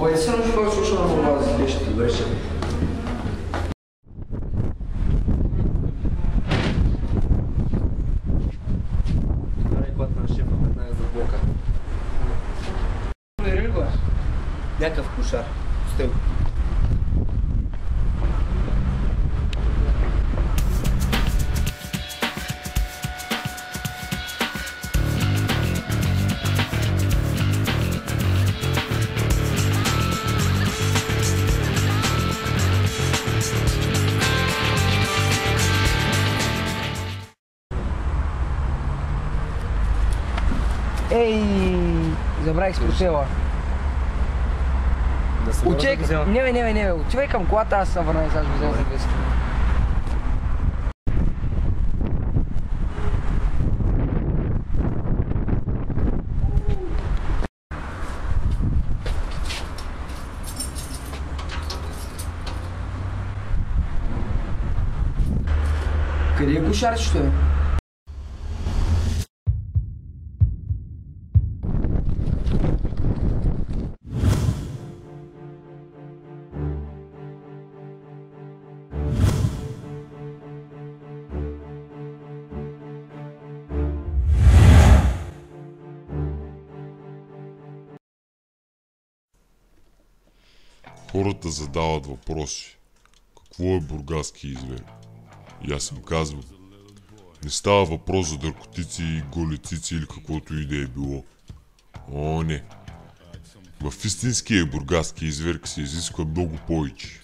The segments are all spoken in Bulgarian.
Păi să nu faci ușor în bază, ești liberșe. Care-i coata în șefă, că n-ai de boca. Ia-că făcut ușor, steu. Ej, забравих спортела. Да се Учек, не, отивай към колата, аз съм върна и сега ще взема за 200. Къде е кошарчето, бе? Хората задават въпроси. Какво е бургаски извер? И аз им казвам. Не става въпрос за наркотици, голи цици или каквото и да е било. О, не. В истинския бургаски изверг се изисква много повече.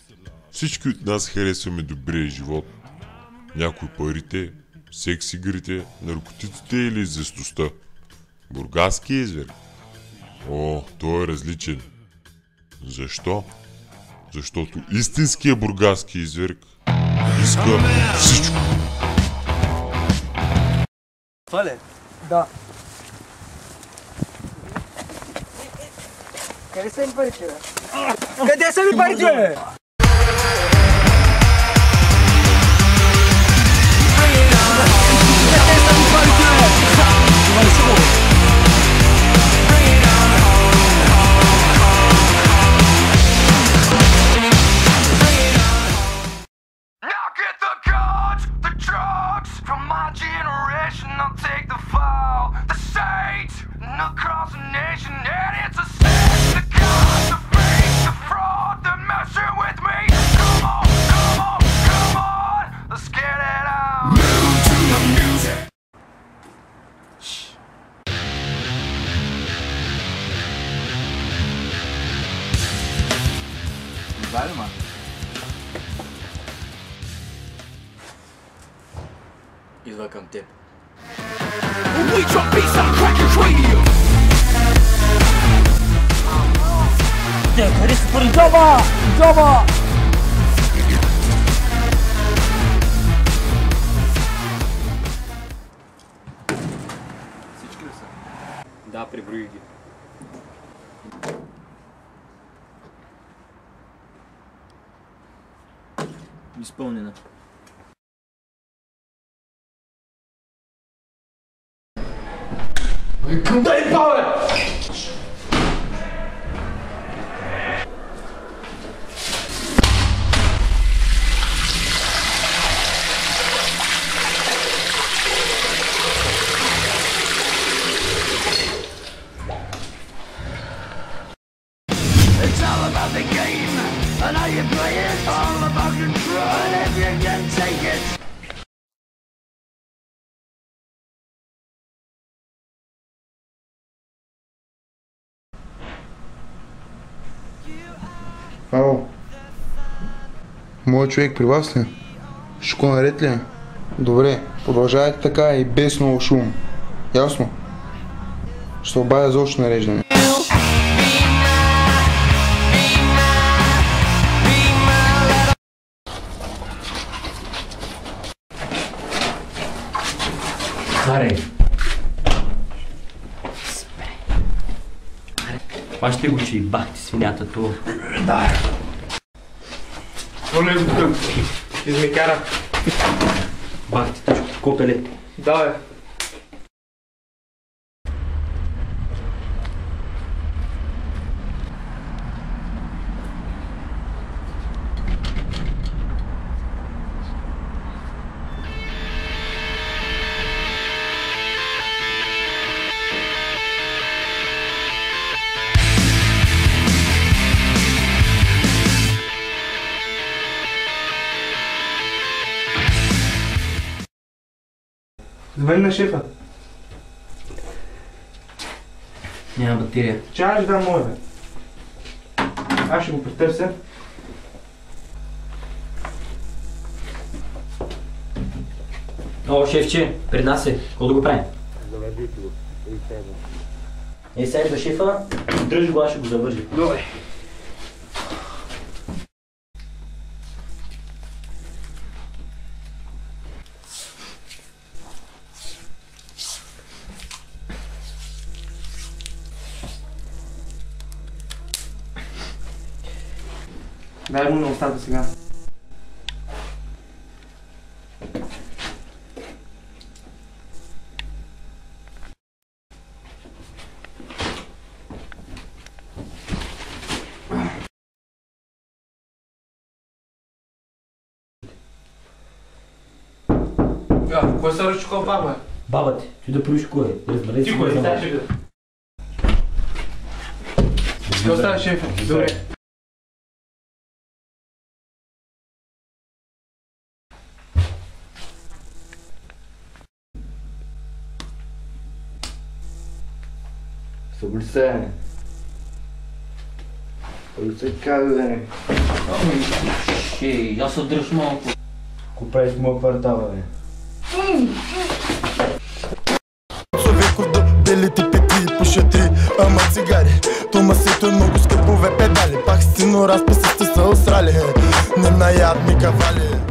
Всички от нас харесваме добрия живот. Някой парите, секс игрите, наркотиците или известността. Бургаски изверг? О, той е различен. Защо? Защото истинския бургаски изверг иска всичко. Това ли? Да. Къде са ми парите, бе? Къде са ми парите, бе? Across the nation, and it's a sin, the cause, the fake, the fraud, the messing with me. Come on, come on, come on, let's get it out. Move to the music. Vale, mano. Идва към теб. We drop beats on Crackers Radio. Къде си пари? Джоба! Джоба! Всички ли са? Да, преброих ги. Изпълнена. Дай пале! It's all about the game, and how you play it. All about control, and if you can take it. Ало. Моят човек при вас ли? Всичко наред ли? Добре, продължавайте така и без много шум. Ясно? Ще обадя за още нареждане. Аре. Бащи го, че и бахте свинята това. Да. Оле го тъм. Измекара. Бахте тъчко, копеле. Да, бе. Звъни на шефа. Няма батерия. Чай ще дам моя, бе. Аз ще го претърся. О, шефче, пред нас е. Какво да го правим? Завършите го. Ей, сега идва шефа, дръж го, аз ще го завържи. Добре. Дай му на устата сега. Кой се разчукал пак, бе? Баба ти, ти да проиш кой е. Разбере си Тихо, кой е. става шефа. Какво става шефа? Добре. Съблисе. Съблисе как да не. Шей, аз се дръж малко. Ко правиш в моя квартал, бе? Белите пети и пушетри, ама цигари. Томасито е много скъпове педали. Пак стино разписи сте се осрали. Не наядни кавали.